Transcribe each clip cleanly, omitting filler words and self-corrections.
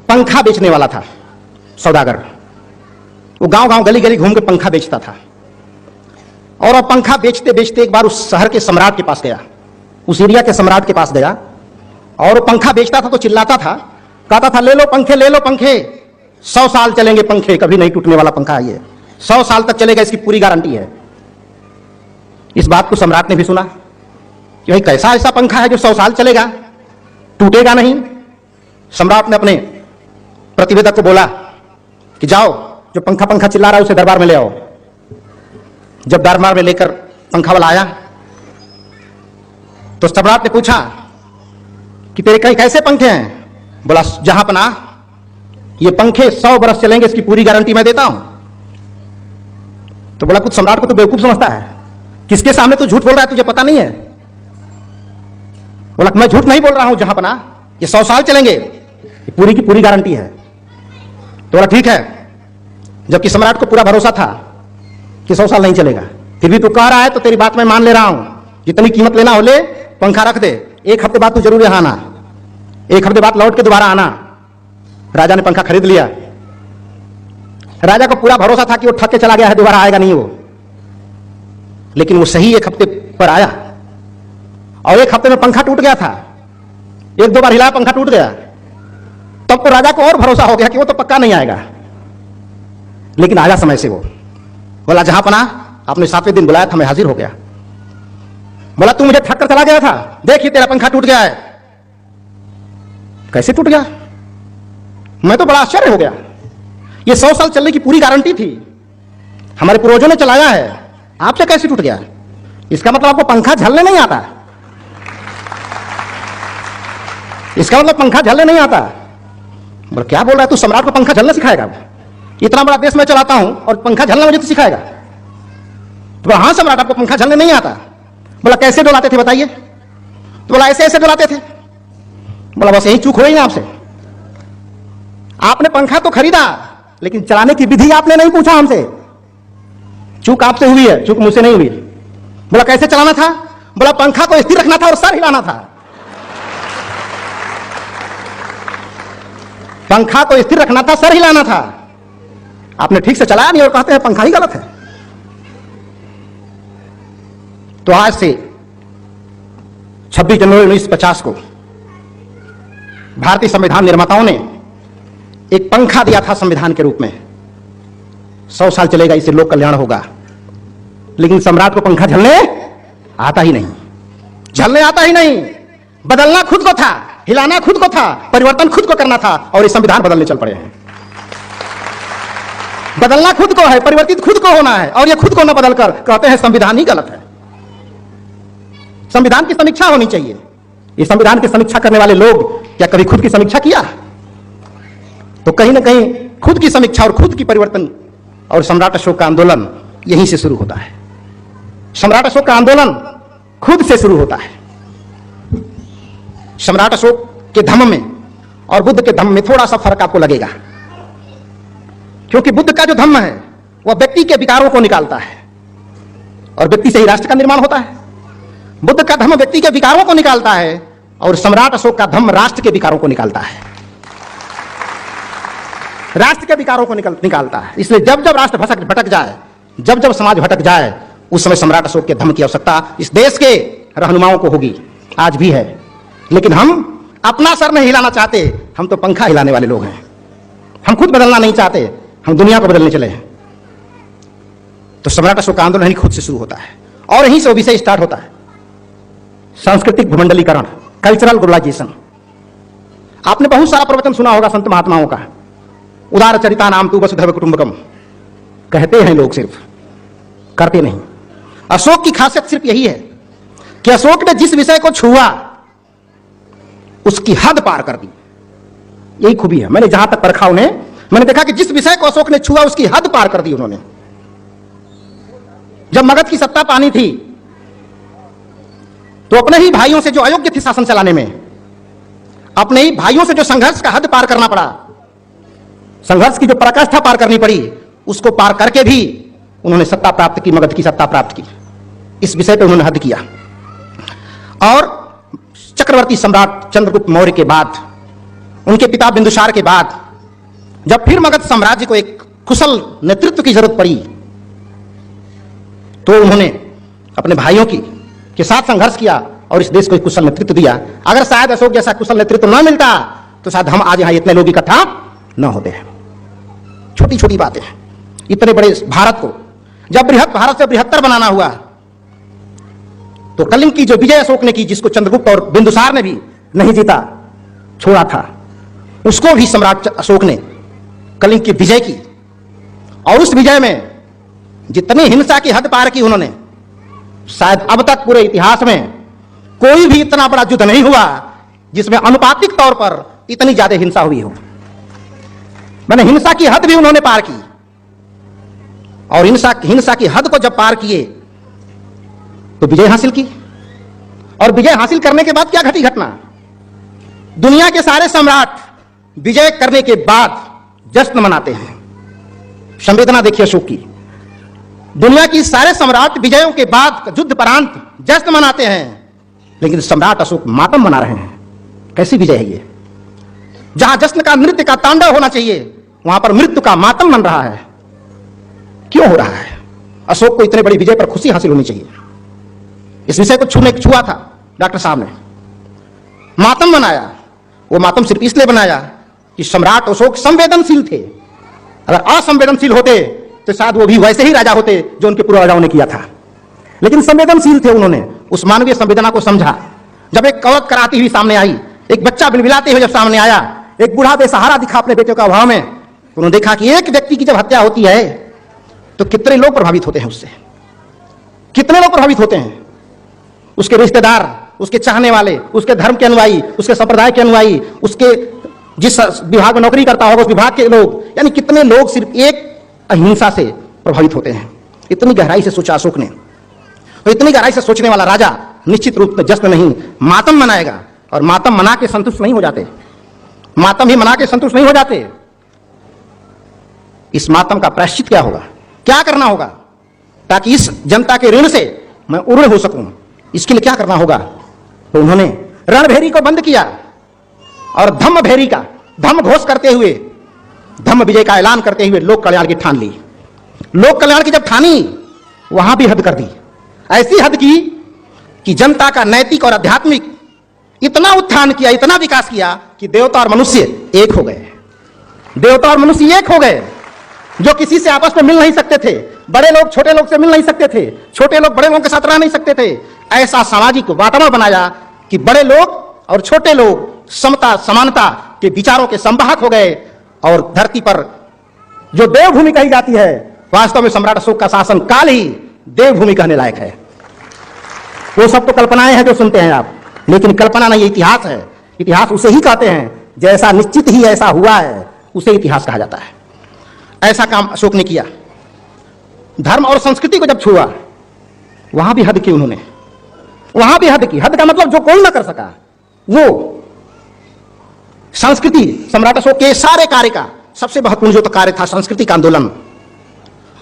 पंखा बेचने वाला था सौदागर। वो गांव गांव गली गली घूम के पंखा बेचता था। और अब पंखा बेचते बेचते एक बार उस शहर के सम्राट के पास गया, उस एरिया के सम्राट के पास गया। और वो पंखा बेचता था तो चिल्लाता था, कहता था ले लो पंखे, ले लो पंखे, 100 साल चलेंगे पंखे, कभी नहीं टूटने वाला पंखा है ये, 100 साल तक चलेगा, इसकी पूरी गारंटी है। इस बात को सम्राट ने भी सुना कि भाई कैसा ऐसा पंखा है जो 100 साल चलेगा, टूटेगा नहीं। सम्राट ने अपने प्रतिवेदक को बोला कि जाओ, जो पंखा पंखा चिल्ला रहा है उसे दरबार में ले आओ। जब दरबार में लेकर पंखा वाला आया तो सम्राट ने पूछा कि तेरे कहीं कैसे पंखे हैं? बोला जहां पना ये पंखे 100 बरस चलेंगे, इसकी पूरी गारंटी मैं देता हूं। तो बोला कुछ सम्राट को तो बेवकूफ समझता है, किसके सामने तू झूठ बोल रहा है, तुझे पता नहीं है? बोला मैं झूठ नहीं बोल रहा हूं, जहां पना ये 100 साल चलेंगे, ये पूरी की पूरी गारंटी है। तो बोला ठीक है। जबकि सम्राट को पूरा भरोसा था कि 100 साल नहीं चलेगा, फिर भी तू कह रहा है तो तेरी बात मैं मान ले रहा हूं, जितनी कीमत लेना हो ले, पंखा रख दे, 1 हफ्ते बाद तू जरूर यहां आना, 1 हफ्ते बाद लौट के दोबारा आना। राजा ने पंखा खरीद लिया। राजा को पूरा भरोसा था कि वो ठग के चला गया है, दोबारा आएगा नहीं वो। लेकिन वो सही 1 हफ्ते पर आया और 1 हफ्ते में पंखा टूट गया था। 1-2 बार हिलाया, पंखा टूट गया। तब तो राजा को और भरोसा हो गया कि वो तो पक्का नहीं आएगा। लेकिन आया समय से वो। बोला जहां पना आपने 7वें दिन बुलाया था, मैं हाजिर हो गया। बोला तू मुझे ठग कर चला गया था, देखिए तेरा पंखा टूट गया है। कैसे टूट गया? मैं तो बड़ा आश्चर्य हो गया। ये 100 साल चलने की पूरी गारंटी थी, हमारे पूर्वजों ने चलाया है, आपसे कैसे टूट गया? इसका मतलब आपको पंखा झलने नहीं आता, इसका मतलब पंखा झलने नहीं आता। बोला क्या बोल रहा है तू, सम्राट को पंखा झलना सिखाएगा? इतना बड़ा देश मैं चलाता हूं और पंखा झलना मुझे तो सिखाएगा? तो बोला हाँ सम्राट, आपको पंखा झलने नहीं आता। बोला कैसे डोलाते थे बताइए? तो बोला ऐसे ऐसे डोलाते थे। बोला बस यही चूक हो गई ना आपसे, आपने पंखा तो खरीदा लेकिन चलाने की विधि आपने नहीं पूछा हमसे। चूक आपसे हुई है, चूक मुझसे नहीं हुई। बोला कैसे चलाना था? बोला पंखा को स्थिर रखना था और सर हिलाना था। पंखा को स्थिर रखना था, सर हिलाना था। आपने ठीक से चलाया नहीं और कहते हैं पंखा ही गलत है। तो आज से 26 जनवरी 1950 को भारतीय संविधान निर्माताओं ने एक पंखा दिया था संविधान के रूप में, 100 साल चलेगा, इससे लोक कल्याण होगा। लेकिन सम्राट को पंखा झलने आता ही नहीं, झलने आता ही नहीं। बदलना खुद को था, हिलाना खुद को था, परिवर्तन खुद को करना था, और ये संविधान बदलने चल पड़े हैं। बदलना खुद को है, परिवर्तित खुद को होना है, और ये खुद को न बदलकर कहते हैं संविधान ही गलत है। संविधान की समीक्षा होनी चाहिए। ये संविधान की समीक्षा करने वाले लोग क्या कभी खुद की समीक्षा किया? तो कहीं ना कहीं खुद की समीक्षा और खुद की परिवर्तन और सम्राट अशोक का आंदोलन यहीं से शुरू होता है। सम्राट अशोक का आंदोलन खुद से शुरू होता है। सम्राट अशोक के धम्म में और बुद्ध के धम्म में थोड़ा सा फर्क आपको लगेगा, क्योंकि बुद्ध का जो धम्म है वह व्यक्ति के विकारों को निकालता है और व्यक्ति से ही राष्ट्र का निर्माण होता है। बुद्ध का धम्म व्यक्ति के विकारों को निकालता है और सम्राट अशोक का धम्म राष्ट्र के विकारों को निकालता है। राष्ट्र के विकारों को निकालता है। इसलिए जब जब राष्ट्र भटक जाए, जब जब समाज भटक जाए, उस समय सम्राट अशोक के धम्म की आवश्यकता इस देश के रहनुमाओं को होगी, आज भी है। लेकिन हम अपना सर नहीं हिलाना चाहते, हम तो पंखा हिलाने वाले लोग हैं। हम खुद बदलना नहीं चाहते, हम दुनिया को बदलने चले हैं। तो सम्राट अशोक का आंदोलन ही खुद से शुरू होता है और यहीं से वो विषय स्टार्ट होता है, सांस्कृतिक भूमंडलीकरण, कल्चरल ग्लोबलाइजेशन। आपने बहुत सारा प्रवचन सुना होगा संत महात्माओं का, उदार चरिता नाम तू वसुधैव कुटुंबकम, कहते हैं लोग, सिर्फ करते नहीं। अशोक की खासियत सिर्फ यही है कि अशोक ने जिस विषय को छुआ उसकी हद पार कर दी। यही खूबी है। मैंने जहां तक परखा उन्हें, मैंने देखा कि जिस विषय को अशोक ने छुआ उसकी हद पार कर दी उन्होंने। जब मगध की सत्ता पानी थी तो अपने ही भाइयों से जो अयोग्य थे शासन चलाने में, अपने ही भाइयों से जो संघर्ष का हद पार करना पड़ा, संघर्ष की जो पराकाष्ठा पार करनी पड़ी, उसको पार करके भी उन्होंने सत्ता प्राप्त की, मगध की सत्ता प्राप्त की। इस विषय पर उन्होंने हद किया। और चक्रवर्ती सम्राट चंद्रगुप्त मौर्य के बाद उनके पिता बिंदुसार के बाद जब फिर मगध साम्राज्य को एक कुशल नेतृत्व की जरूरत पड़ी तो उन्होंने अपने भाइयों के साथ संघर्ष किया और इस देश को एक कुशल नेतृत्व दिया। अगर शायद अशोक जैसा कुशल नेतृत्व न मिलता तो शायद हम आज यहां इतने लोग इकट्ठा न होते हैं। छोटी छोटी बातें हैं। इतने बड़े भारत को जब बृहत भारत से बृहत्तर बनाना हुआ तो कलिंग की जो विजय अशोक ने की, जिसको चंद्रगुप्त और बिंदुसार ने भी नहीं जीता छोड़ा था, उसको भी सम्राट अशोक ने कलिंग की विजय की। और उस विजय में जितनी हिंसा की हद पार की उन्होंने, शायद अब तक पूरे इतिहास में कोई भी इतना बड़ा युद्ध नहीं हुआ जिसमें अनुपातिक तौर पर इतनी ज्यादा हिंसा हुई हो। मैंने हिंसा की हद भी उन्होंने पार की। और हिंसा की हद को जब पार किए तो विजय हासिल की। और विजय हासिल करने के बाद क्या घटी घटना? दुनिया के सारे सम्राट विजय करने के बाद जश्न मनाते हैं। संवेदना देखिए अशोक की। दुनिया की सारे सम्राट विजयों के बाद युद्ध परांत जश्न मनाते हैं, लेकिन सम्राट अशोक मातम मना रहे हैं। कैसी विजय है ये? जहां जश्न का नृत्य का तांडव होना चाहिए वहां पर मृत्यु का मातम बन रहा है। क्यों हो रहा है? अशोक को इतने बड़ी विजय पर खुशी हासिल होनी चाहिए। इस विषय को छुआ था डॉक्टर साहब ने, मातम बनाया। वो मातम सिर्फ इसलिए बनाया कि सम्राट अशोक संवेदनशील थे। अगर असंवेदनशील होते तो शायद वो भी वैसे ही राजा होते जो उनके पूर्व राजाओं ने किया था। लेकिन संवेदनशील थे, उन्होंने उस मानवीय संवेदना को समझा। जब एक कौत कराती हुई सामने आई, एक बच्चा बिलबिलाते हुए जब सामने आया, एक बूढ़ा बेसहारा दिखा अपने बेटे का अभाव में, उन्होंने देखा कि एक व्यक्ति की जब हत्या होती है तो कितने लोग प्रभावित होते हैं उससे, कितने लोग प्रभावित होते हैं। उसके रिश्तेदार, उसके चाहने वाले, उसके धर्म के अनुयायी, उसके संप्रदाय के अनुयायी, उसके जिस विभाग में नौकरी करता होगा उस विभाग के लोग, यानी कितने लोग सिर्फ एक अहिंसा से प्रभावित होते हैं। इतनी गहराई से सोचा अशोक ने। तो इतनी गहराई से सोचने वाला राजा निश्चित रूप में जश्न नहीं मातम मनाएगा। और मातम मना के संतुष्ट नहीं हो जाते, मातम ही मना के संतुष्ट नहीं हो जाते। इस मातम का प्रायश्चित क्या होगा? क्या करना होगा ताकि इस जनता के ऋण से मैं उर्ण हो सकूं? इसके लिए क्या करना होगा? तो उन्होंने रणभेरी को बंद किया और धम्म भेरी का धम्म घोष करते हुए, धम्म विजय का ऐलान करते हुए लोक कल्याण की ठान ली। लोक कल्याण की जब ठानी वहां भी हद कर दी। ऐसी हद की कि जनता का नैतिक और आध्यात्मिक इतना उत्थान किया, इतना विकास किया कि देवता और मनुष्य एक हो गए। देवता और मनुष्य एक हो गए। जो किसी से आपस में मिल नहीं सकते थे, बड़े लोग छोटे लोग से मिल नहीं सकते थे, छोटे लोग बड़े लोगों के साथ रह नहीं सकते थे, ऐसा सामाजिक वातावरण बनाया कि बड़े लोग और छोटे लोग समता समानता के विचारों के संवाहक हो गए। और धरती पर जो देवभूमि कही जाती है, वास्तव में सम्राट अशोक का शासन काल ही देवभूमि कहने लायक है। वो सब तो कल्पनाएं हैं जो सुनते हैं आप, लेकिन कल्पना नहीं, इतिहास है। इतिहास उसे ही कहते हैं जैसा निश्चित ही ऐसा हुआ है, उसे इतिहास कहा जाता है। ऐसा काम अशोक ने किया। धर्म और संस्कृति को जब छुआ वहां भी हद की उन्होंने, वहां भी हद की। हद का मतलब जो कोई ना कर सका वो। संस्कृति सम्राट अशोक के सारे कार्य का सबसे महत्वपूर्ण जो तो कार्य था संस्कृति का आंदोलन।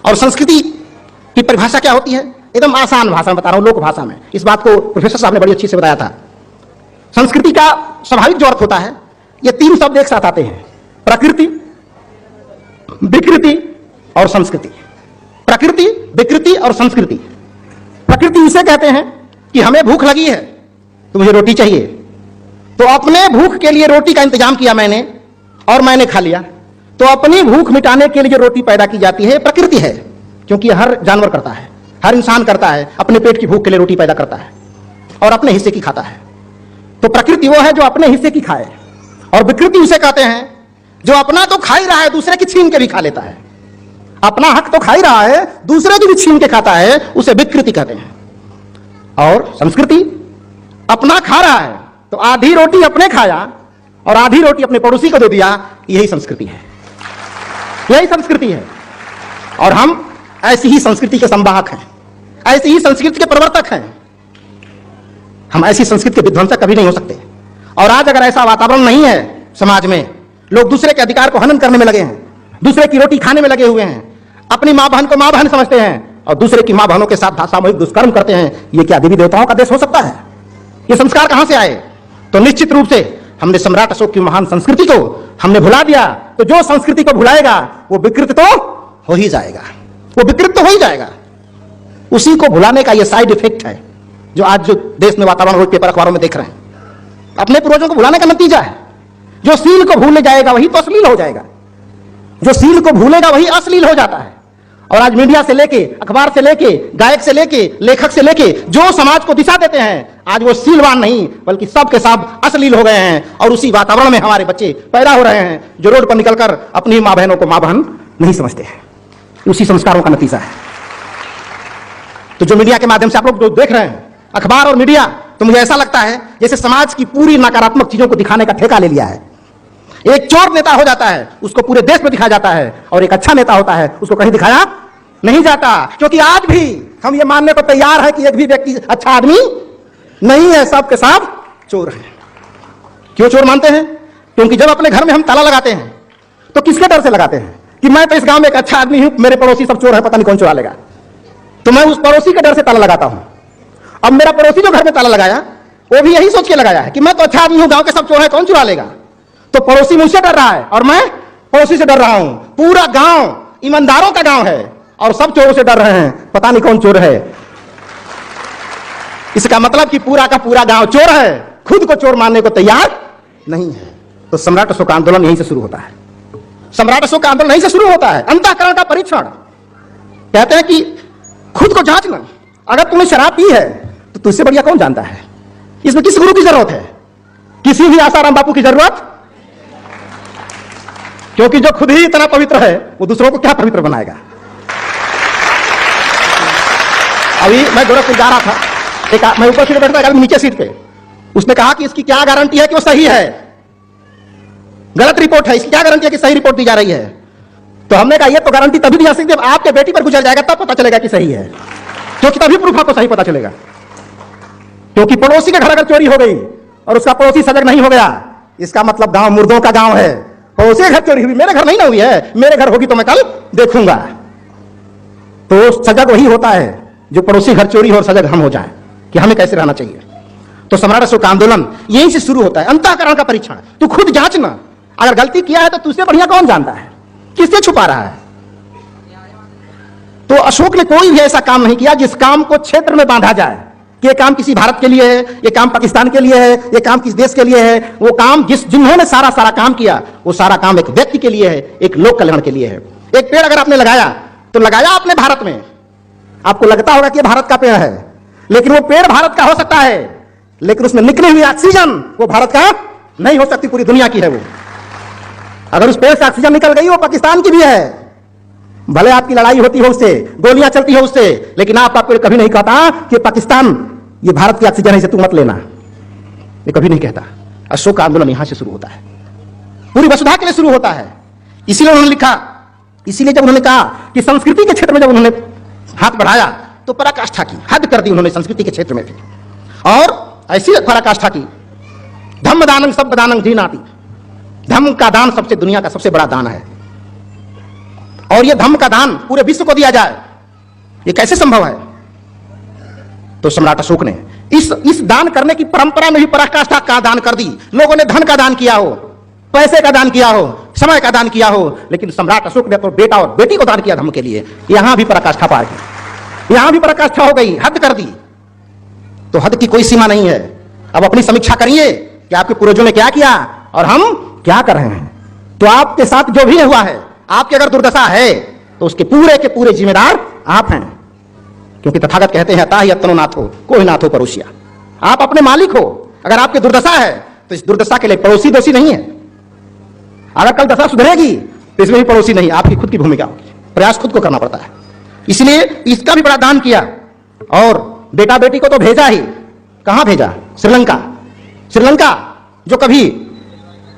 और संस्कृति की परिभाषा क्या होती है? एकदम आसान भाषा में बता रहा हूं, लोक भाषा में। इस बात को प्रोफेसर साहब ने बड़ी अच्छी से बताया था। संस्कृति का स्वाभाविक जो अर्थ होता है, ये तीन शब्द एक साथ आते हैं: प्रकृति, विकृति और संस्कृति। प्रकृति, विकृति और संस्कृति। प्रकृति इसे कहते हैं कि हमें भूख लगी है तो मुझे रोटी चाहिए, तो अपने भूख के लिए रोटी का इंतजाम किया मैंने और मैंने खा लिया। तो अपनी भूख मिटाने के लिए जो रोटी पैदा की जाती है प्रकृति है, क्योंकि हर जानवर करता है, हर इंसान करता है, अपने पेट की भूख के लिए रोटी पैदा करता है और अपने हिस्से की खाता है। तो प्रकृति वो है जो अपने हिस्से की खाए। और विकृति उसे कहते हैं जो अपना तो खा ही रहा है, दूसरे की छीन के भी खा लेता है। अपना हक तो खा ही रहा है, दूसरे की भी छीन के खाता है, उसे विकृति कहते हैं। और संस्कृति अपना खा रहा है तो आधी रोटी अपने खाया और आधी रोटी अपने पड़ोसी को दे दिया, यही संस्कृति है, यही संस्कृति है। और हम ऐसी ही संस्कृति के संवाहक हैं, ऐसी ही संस्कृति के प्रवर्तक हैं। हम ऐसी संस्कृति के विध्वंसक कभी नहीं हो सकते। और आज अगर ऐसा वातावरण नहीं है समाज में, लोग दूसरे के अधिकार को हनन करने में लगे हैं, दूसरे की रोटी खाने में लगे हुए हैं, अपनी मां बहन को मां बहन समझते हैं और दूसरे की मां बहनों के साथ सामूहिक दुष्कर्म करते हैं, ये क्या देवी देवताओं का देश हो सकता है? ये संस्कार कहां से आए? तो निश्चित रूप से हमने सम्राट अशोक की महान संस्कृति को हमने भुला दिया, तो जो संस्कृति को भुलाएगा वो विकृत तो हो ही जाएगा, वो विकृत तो हो ही जाएगा। उसी को भुलाने का ये साइड इफेक्ट है जो आज जो देश में वातावरण रोज पेपर अखबारों में देख रहे हैं। अपने पूर्वजों को भुलाने का नतीजा है। जो सील को भूलने जाएगा वही तो अश्लील हो जाएगा, जो सील को भूलेगा वही अश्लील हो जाता है। और आज मीडिया से लेके, अखबार से लेके, गायक से लेके, लेखक से लेके जो समाज को दिशा देते हैं, आज वो सीलवान नहीं बल्कि सब के सब अश्लील हो गए हैं। और उसी वातावरण में हमारे बच्चे पैदा हो रहे हैं जो रोड पर निकलकर अपनी मां बहनों को मां बहन नहीं समझते हैं। उसी संस्कारों का नतीजा है। तो जो मीडिया के माध्यम से आप लोग जो देख रहे हैं, अखबार और मीडिया, तो मुझे ऐसा लगता है जैसे समाज की पूरी नकारात्मक चीजों को दिखाने का ठेका ले लिया है। एक चोर नेता हो जाता है, उसको पूरे देश में दिखाया जाता है, और एक अच्छा नेता होता है, उसको कहीं दिखाया नहीं जाता। क्योंकि आज भी हम ये मानने को तैयार है कि एक भी व्यक्ति अच्छा आदमी नहीं है, सब के सब चोर है। क्यों चोर मानते हैं? क्योंकि जब अपने घर में हम ताला लगाते हैं तो किसके डर से लगाते हैं कि मैं तो इस गांव में एक अच्छा आदमी हूं, मेरे पड़ोसी सब चोर है, पता नहीं कौन चुरा लेगा, तो मैं उस पड़ोसी के डर से ताला लगाता हूं। अब मेरा पड़ोसी जो घर में ताला लगाया वो भी यही सोच के लगाया है कि मैं तो अच्छा आदमी हूं, गांव के सब चोर है, कौन चुरा लेगा। तो पड़ोसी मुझसे डर रहा है और मैं पड़ोसी से डर रहा हूं। पूरा गांव ईमानदारों का गांव है और सब चोरों से डर रहे हैं, पता नहीं कौन चोर है। इसका मतलब कि पूरा का पूरा गांव चोर है, खुद को चोर मानने को तैयार नहीं है। तो सम्राट अशोक का आंदोलन यहीं से शुरू होता है। सम्राट अशोक का आंदोलन यहीं से शुरू होता है। अंतःकरण का परीक्षण। कहते हैं कि खुद को जांचना। अगर तुमने शराब पी है तो तुझसे बढ़िया कौन जानता है। इसमें किस गुरु की जरूरत है? किसी भी आसाराम बापू की जरूरत, क्योंकि जो खुद ही इतना पवित्र है वो दूसरों को क्या पवित्र बनाएगा। अभी मैं गोरखपुर जा रहा था, मैं ऊपर सीट बैठा था, नीचे सीट पे, उसने कहा कि इसकी क्या गारंटी है कि वो सही है, गलत रिपोर्ट है, इसकी क्या गारंटी है कि सही रिपोर्ट दी जा रही है। तो हमने कहा ये तो गारंटी तभी दी जा सकती है जब आपके बेटी पर गुजर जाएगा, तब पता चलेगा कि सही है, क्योंकि तभी प्रूफ आपको सही पता चलेगा। क्योंकि पड़ोसी के घर अगर चोरी हो गई और उसका पड़ोसी सजग नहीं हो गया, इसका मतलब गांव मुर्दों का गांव है। पड़ोसी के घर चोरी हुई, मेरे घर नहीं ना हुई है, मेरे घर होगी तो मैं कल देखूंगा। तो सजग वही होता है जो पड़ोसी घर चोरी हो और सजग हम हो जाए कि हमें कैसे रहना चाहिए। तो सम्राट अशोक का आंदोलन यहीं से शुरू होता है। अंतःकरण का परीक्षण। तू खुद जांचना, अगर गलती किया है तो तुझसे बढ़िया कौन जानता है, किससे छुपा रहा है। तो अशोक ने कोई भी ऐसा काम नहीं किया जिस काम को क्षेत्र में बांधा जाए कि ये काम किसी भारत के लिए है, ये काम पाकिस्तान के लिए है, ये काम किस देश के लिए है। वो काम जिन्होंने सारा काम किया वो सारा काम एक व्यक्ति के लिए है, एक लोक कल्याण के लिए है। एक पेड़ अगर आपने लगाया तो लगाया आपने भारत में, आपको लगता होगा कि भारत का पेड़ है, लेकिन वो पेड़ भारत का हो सकता है, लेकिन उसमें निकली हुई ऑक्सीजन वो भारत का नहीं हो सकती, पूरी दुनिया की है वो। अगर उस पेड़ से ऑक्सीजन निकल गई वो पाकिस्तान की भी है, भले आपकी लड़ाई होती हो उससे, गोलियां चलती हो उससे, लेकिन आपको कभी नहीं कहता कि पाकिस्तान ये भारत की ऑक्सीजन है, इसे तू मत लेना, ये कभी नहीं कहता। अशोक का आंदोलन यहां से शुरू होता है, पूरी वसुधा के लिए शुरू होता है। इसीलिए उन्होंने लिखा, इसीलिए जब उन्होंने कहा कि संस्कृति के क्षेत्र में जब उन्होंने हाथ बढ़ाया तो पराकाष्ठा की, हद कर दी उन्होंने संस्कृति के क्षेत्र में भी, और ऐसी पराकाष्ठा की, धम्म दानंग सब दानंग जीनाति। धम्म का दान सबसे दुनिया का सबसे बड़ा दान है, और यह धम्म का दान पूरे विश्व को दिया जाए, यह कैसे संभव है। तो सम्राट अशोक ने इस दान करने की परंपरा में भी पराकाष्ठा का दान कर दी। लोगों ने धन का दान किया हो, पैसे का दान किया हो, समय का दान किया हो, लेकिन सम्राट अशोक ने तो बेटा और बेटी को दान किया धर्म के लिए। यहां भी पराकाष्ठा पार की, यहां भी पराकाष्ठा हो गई, हद कर दी। तो हद की कोई सीमा नहीं है। अब अपनी समीक्षा करिए कि आपके पूर्वजों ने क्या किया और हम क्या कर रहे हैं। तो आपके साथ जो भी हुआ है, आपकी अगर दुर्दशा है तो उसके पूरे के पूरे जिम्मेदार आप हैं, क्योंकि तथागत कहते हैं ताहि यत्नो नाथो कोई नाथो पड़ोसिया। आप अपने मालिक हो। अगर आपकी दुर्दशा है तो इस दुर्दशा के लिए पड़ोसी दोषी नहीं है। अगर कल दशा सुधरेगी तो इसमें भी पड़ोसी नहीं, आपकी खुद की भूमिका होगी, प्रयास खुद को करना पड़ता है। इसलिए इसका भी बड़ा दान किया, और बेटा बेटी को तो भेजा ही, कहां भेजा? श्रीलंका। श्रीलंका जो कभी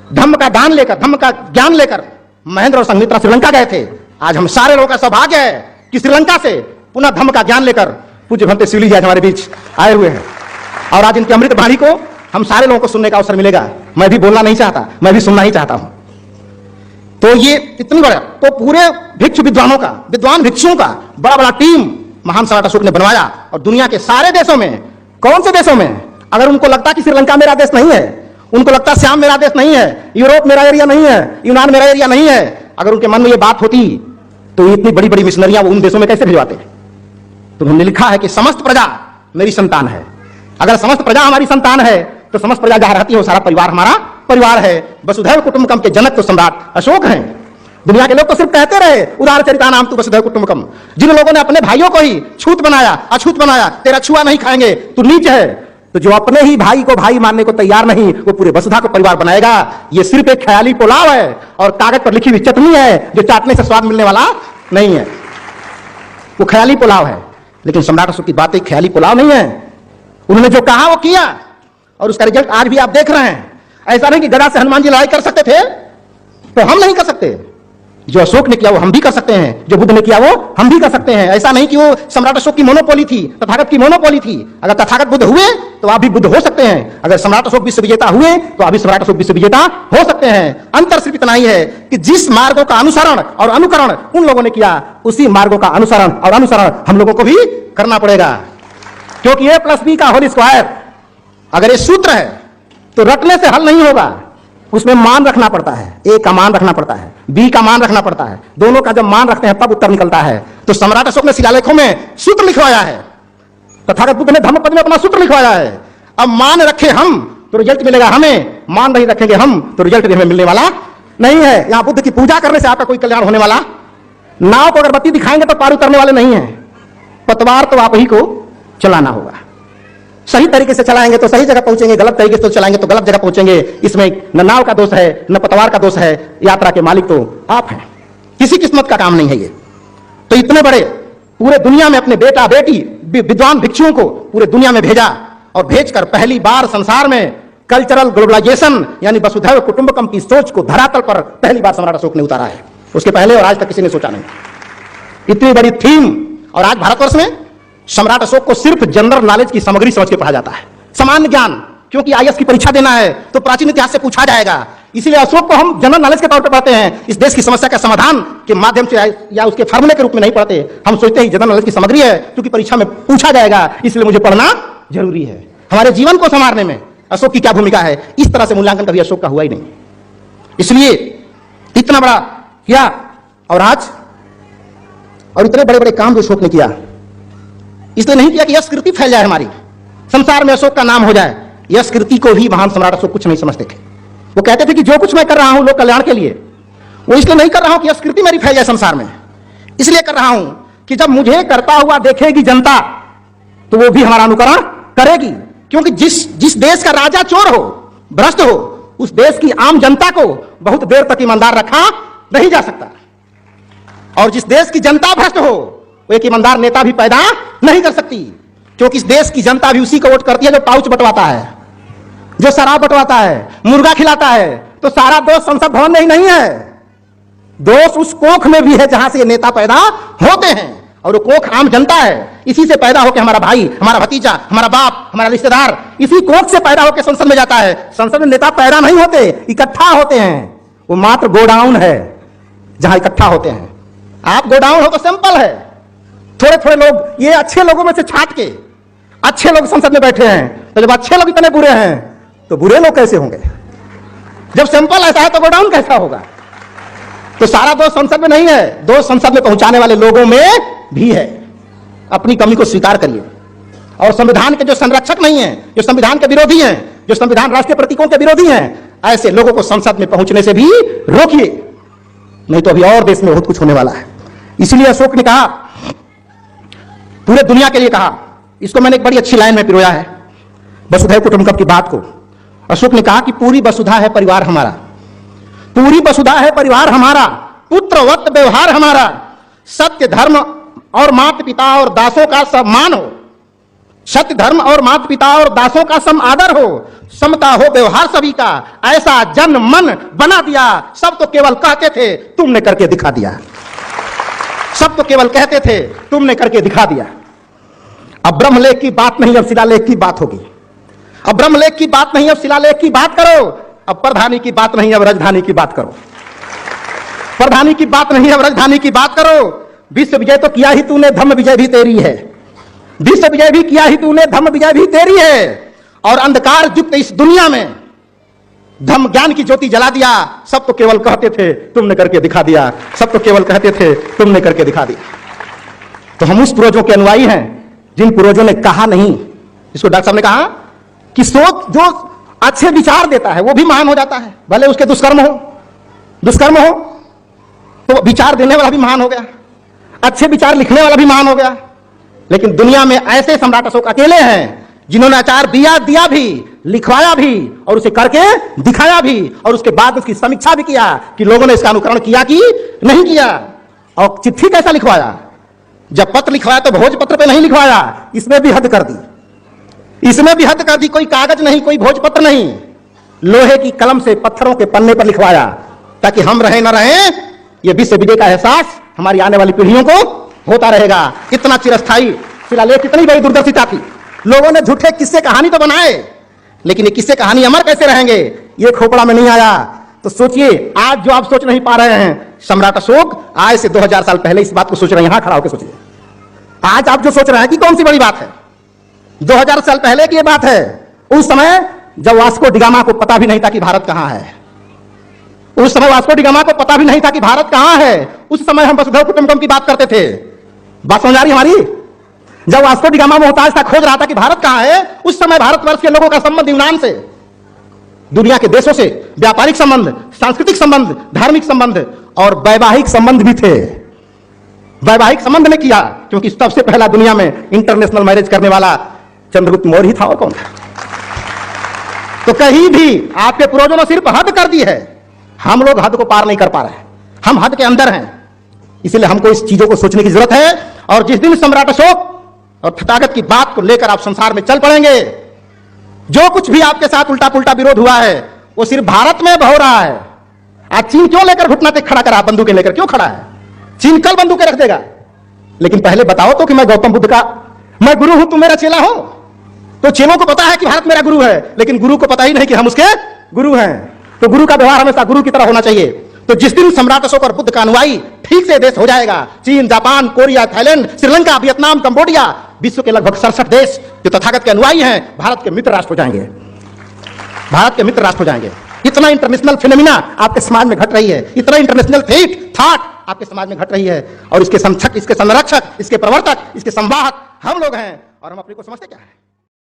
धम्म का दान लेकर, धम्म का ज्ञान लेकर महेंद्र और संघमित्रा श्रीलंका गए थे। आज हम सारे लोगों का सौभाग्य है कि श्रीलंका से पुनः धम्म का ज्ञान लेकर पूज्य भंते शिवली जी आज हमारे बीच आए हुए हैं, और आज इनकी अमृत वाणी को हम सारे लोगों को सुनने का अवसर मिलेगा। मैं भी बोलना नहीं चाहता, मैं भी सुनना ही चाहता हूं। तो ये इतनी बड़ा, तो पूरे भिक्षु विद्वानों का, विद्वान भिक्षुओं का बड़ा बड़ा टीम महान सम्राट अशोक ने बनवाया, और दुनिया के सारे देशों में, कौन से देशों में, अगर उनको लगता कि श्रीलंका मेरा देश नहीं है, उनको लगता है श्याम मेरा देश नहीं है, यूरोप मेरा एरिया नहीं है, यूनान मेरा एरिया नहीं है। अगर उनके मन में ये बात होती तो इतनी बड़ी बड़ी मिशनरियां वो उन देशों में कैसे भिजवाते? तो उन्होंने लिखा है कि समस्त प्रजा मेरी संतान है। अगर समस्त प्रजा हमारी संतान है तो समस्त प्रजा जहां रहती है वो सारा परिवार हमारा परिवार है। वसुधैव कुटुंबकम के जनक तो सम्राट अशोक हैं। दुनिया के लोग तो सिर्फ कहते रहे उदार चरितानाम तु वसुधैव कुटुंबकम। जिन लोगों ने अपने भाइयों को ही छूत बनाया, अछूत बनाया, तेरा छुआ नहीं खाएंगे, तू नीच है, तो जो अपने ही भाई को भाई मानने को तैयार नहीं वो पूरे वसुधा को परिवार बनाएगा। ये सिर्फ एक ख्याली पुलाव है और कागज पर लिखी हुई चटनी है जो चाटने से स्वाद मिलने वाला नहीं है। वो ख्याली पुलाव है। लेकिन सम्राट अशोक की बात एक ख्याली पुलाव नहीं है। उन्होंने जो कहा वो किया और उसका रिजल्ट आज भी आप देख रहे हैं। ऐसा नहीं कि गदा से हनुमान जी लड़ाई कर सकते थे तो हम नहीं कर सकते। जो अशोक ने किया वो हम भी कर सकते हैं, जो बुद्ध ने किया वो हम भी कर सकते हैं। ऐसा नहीं कि वो सम्राट अशोक की मोनोपोली थी, तथागत की मोनोपोली थी। अगर तथागत बुद्ध हुए तो आप भी बुद्ध हो सकते हैं। अगर सम्राट अशोक विश्व विजेता हुए तो आप भी सम्राट अशोक विश्व विजेता हो सकते हैं। अंतर सिर्फ इतना ही है कि जिस मार्गों का अनुसरण और अनुकरण उन लोगों ने किया उसी मार्गों का अनुसरण और अनुसरण हम लोगों को भी करना पड़ेगा। क्योंकि A+B का होल स्क्वायर अगर ये सूत्र है तो रटने से हल नहीं होगा। उसमें मान रखना पड़ता है। A का मान रखना पड़ता है, B का मान रखना पड़ता है। दोनों का जब मान रखते हैं तब उत्तर निकलता है। तो सम्राट अशोक ने शिलालेखों में सूत्र लिखवाया है, तथागत बुद्ध ने धम्मपद में अपना सूत्र लिखवाया है। अब मान रखे हम तो रिजल्ट मिलेगा हमें, मान नहीं रखेंगे हम तो रिजल्ट भी हमें मिलने वाला नहीं है। यहां बुद्ध की पूजा करने से आपका कोई कल्याण होने वाला, नाव को अगरबत्ती दिखाएंगे तो पार उतरने वाले नहीं है। पतवार तो आप ही को चलाना होगा। सही तरीके से चलाएंगे तो सही जगह पहुंचेंगे, गलत तरीके से चलाएंगे तो गलत जगह पहुंचेंगे। इसमें न नाव का दोष है न पतवार का दोष है, यात्रा के मालिक तो आप हैं। किसी किस्मत का काम नहीं है ये। तो इतने बड़े पूरे दुनिया में अपने बेटा बेटी विद्वान भिक्षुओं को पूरे दुनिया में भेजा और भेजकर पहली बार संसार में कल्चरल ग्लोबलाइजेशन यानी वसुधैव कुटुंबकम की सोच को धरातल पर पहली बार सम्राट अशोक ने उतारा है। उसके पहले और आज तक किसी ने सोचा नहीं। इतनी बड़ी थीम। और आज भारतवर्ष में सम्राट अशोक को सिर्फ जनरल नॉलेज की सामग्री समझ के पढ़ा जाता है, सामान्य ज्ञान। क्योंकि IAS की परीक्षा देना है तो प्राचीन इतिहास से पूछा जाएगा, इसीलिए अशोक को हम जनरल नॉलेज के तौर पर पढ़ते हैं। इस देश की समस्या का समाधान के माध्यम से या उसके फार्मूले के रूप में नहीं पढ़ते। हम सोचते हैं जनरल नॉलेज की सामग्री है क्योंकि परीक्षा में पूछा जाएगा, इसलिए मुझे पढ़ना जरूरी है। हमारे जीवन को संवारने में अशोक की क्या भूमिका है, इस तरह से मूल्यांकन कभी अशोक का हुआ ही नहीं। इसलिए इतना बड़ा किया और आज और इतने बड़े बड़े काम जो अशोक ने किया, इसलिए नहीं किया कि यश कीर्ति फैल जाए, हमारी संसार में अशोक का नाम हो जाए। यश कीर्ति को भी महान सम्राट अशोक कुछ नहीं समझते थे। वो कहते थे कि जो कुछ मैं कर रहा हूं लोक कल्याण के लिए, वो इसलिए नहीं कर रहा हूं कि यश कीर्ति मेरी फैल जाए संसार में, इसलिए कर रहा हूं कि जब मुझे करता हुआ देखेगी जनता तो वो भी हमारा अनुकरण करेगी। क्योंकि जिस देश का राजा चोर हो, भ्रष्ट हो, उस देश की आम जनता को बहुत देर तक ईमानदार रखा नहीं जा सकता। और जिस देश की जनता भ्रष्ट हो वो एक ईमानदार नेता भी पैदा नहीं कर सकती। क्योंकि इस देश की जनता भी उसी को वोट करती है जो पाउच बंटवाता है, जो शराब बंटवाता है, मुर्गा खिलाता है। तो सारा दोष संसद भवन में ही नहीं है, दोष उस कोख में भी है जहां से ये नेता पैदा होते हैं। और वो कोख आम जनता है। इसी से पैदा होकर हमारा भाई, हमारा भतीजा, हमारा बाप, हमारा रिश्तेदार इसी कोख से पैदा होकर संसद में जाता है। संसद में नेता पैदा नहीं होते, इकट्ठा होते हैं। वो मात्र गोडाउन है जहां इकट्ठा होते हैं। आप गोडाउन हो तो सिंपल है, थोड़े थोड़े लोग, ये अच्छे लोगों में से छाट के अच्छे लोग संसद में बैठे हैं। तो जब अच्छे लोग इतने बुरे हैं तो बुरे लोग कैसे होंगे? जब सिंपल ऐसा है तो गोडाउन कैसा होगा? तो सारा दोष संसद में नहीं है, दोष संसद में पहुंचाने वाले लोगों में भी है। अपनी कमी को स्वीकार करिए। और संविधान के जो संरक्षक नहीं है, जो संविधान के विरोधी हैं, जो संविधान राष्ट्रीय प्रतीकों के विरोधी हैं, ऐसे लोगों को संसद में पहुंचने से भी रोकिए, नहीं तो अभी और देश में बहुत कुछ होने वाला है। इसलिए अशोक ने कहा, पूरे दुनिया के लिए कहा, इसको मैंने एक बड़ी अच्छी लाइन में पिरोया है वसुधैव कुटुंबकम की बात को। अशोक ने कहा कि पूरी वसुधा है परिवार हमारा, पूरी वसुधा है परिवार हमारा, पुत्रवत व्यवहार हमारा, सत्य धर्म और माता पिता और दासों का सम्मान हो, सत्य धर्म और माता पिता और दासों का सम आदर हो, समता हो व्यवहार सभी का, ऐसा जन मन बना दिया। सब तो केवल कहते थे, तुमने करके दिखा दिया। सब तो केवल कहते थे, तुमने करके दिखा दिया। अब ब्रह्मलेख की बात नहीं, अब शिलालेख की बात होगी। अब ब्रह्मलेख की बात नहीं, अब शिलालेख की बात करो। अब प्रधानी की बात नहीं, अब राजधानी की बात करो। प्रधानी की बात नहीं, अब राजधानी की बात करो। विश्व विजय तो किया ही तूने, धम्म विजय भी तेरी है। विश्व विजय भी किया ही तूने, धम्म विजय भी तेरी है। और अंधकार युक्त इस दुनिया में धम्म ज्ञान की ज्योति जला दिया। सब तो केवल कहते थे, तुमने करके दिखा दिया। सब तो केवल कहते थे, तुमने करके दिखा दिया। तो हम उस पूर्वजों के अनुयायी हैं जिन पूर्वजों ने कहा नहीं, जिसको डॉक्टर साहब ने कहा कि सोच जो अच्छे विचार देता है वो भी महान हो जाता है, भले उसके दुष्कर्म हो तो विचार देने वाला भी महान हो गया, अच्छे विचार लिखने वाला भी महान हो गया। लेकिन दुनिया में ऐसे सम्राट अशोक अकेले हैं जिन्होंने आचार दिया भी, लिखवाया भी और उसे करके दिखाया भी, और उसके बाद उसकी समीक्षा भी किया कि लोगों ने इसका अनुकरण किया कि नहीं किया। और चिट्ठी कैसा लिखवाया, जब पत्र लिखवाया तो भोजपत्र पे नहीं लिखवाया, इसमें भी हद कर दी, इसमें भी हद कर दी। कोई कागज नहीं, कोई भोजपत्र नहीं, लोहे की कलम से पत्थरों के पन्ने पर लिखवाया, ताकि हम रहे न रहे ये विश्व विजय का एहसास हमारी आने वाली पीढ़ियों को होता रहेगा। इतना चिरस्थायी शिलालेख, इतनी बड़ी दूरदर्शिता थी। लोगों ने झूठे किस्से कहानी तो बनाए, लेकिन ये किस्से कहानी अमर कैसे रहेंगे, ये खोपड़ा में नहीं आया। तो सोचिए, आज जो आप सोच नहीं पा रहे हैं, सम्राट अशोक आज से 2000 साल पहले इस बात को सोच रहे हैं। यहां खड़ा होकर सोचिए, आज आप जो सोच रहे हैं कि कौन सी बड़ी बात है, 2000 साल पहले की ये बात है। उस समय जब वास्को डिगामा को पता भी नहीं था कि भारत कहां है, उस समय वास्को डिगामा को पता भी नहीं था कि भारत कहां है। उस समय हम वसुधैव कुटुंबकम की बात करते थे। बात समझ आ रही हमारी? जब वास्को डिगामा मोहताज था, खोज रहा था कि भारत कहां है, उस समय भारतवर्ष के लोगों का संबंध यूनान से, दुनिया के देशों से व्यापारिक संबंध, सांस्कृतिक संबंध, धार्मिक संबंध और वैवाहिक संबंध भी थे। वैवाहिक संबंध ने किया, क्योंकि सबसे पहला दुनिया में इंटरनेशनल मैरिज करने वाला चंद्रगुप्त मौर्य ही था, और कौन था। तो कहीं भी आपके पूर्वजों ने सिर्फ हद कर दी है, हम लोग हद को पार नहीं कर पा रहे हैं, हम हद के अंदर हैं। इसलिए हमको इस चीजों को सोचने की जरूरत है। और जिस दिन सम्राट अशोक और तथागत की बात को लेकर आप संसार में चल पड़ेंगे, जो कुछ भी आपके साथ उल्टा पुल्टा विरोध हुआ है वो सिर्फ भारत में हो रहा है। आज चीन क्यों लेकर घुटना टेक खड़ा करा, बंदूकें लेकर क्यों खड़ा है? चीन कल बंदूकें रख देगा। लेकिन पहले बताओ तो कि मैं गौतम बुद्ध का मैं गुरु हूं, तुम मेरा चेला हो। तो चेलों को पता है कि भारत मेरा गुरु है, लेकिन गुरु को पता ही नहीं कि हम उसके गुरु हैं। तो गुरु का व्यवहार हमेशा गुरु की तरह होना चाहिए। तो जिस दिन सम्राट अशोक और बुद्ध का अनुयायी ठीक से देश हो जाएगा, चीन, Japan, Korea, Thailand, Sri Lanka, Vietnam, Cambodia, विश्व के लगभग 67 देश जो तथागत के अनुयायी हैं, भारत के मित्र राष्ट्र हो जाएंगे, भारत के मित्र राष्ट्र हो जाएंगे। इतना इंटरनेशनल फिनोमिना आपके समाज में घट रही है, इतना इंटरनेशनल थॉट आपके समाज में घट रही है, और इसके संरक्षक, इसके संरक्षक, इसके प्रवर्तक, इसके संवाहक हम लोग हैं। और हम अपने को समझते क्या है?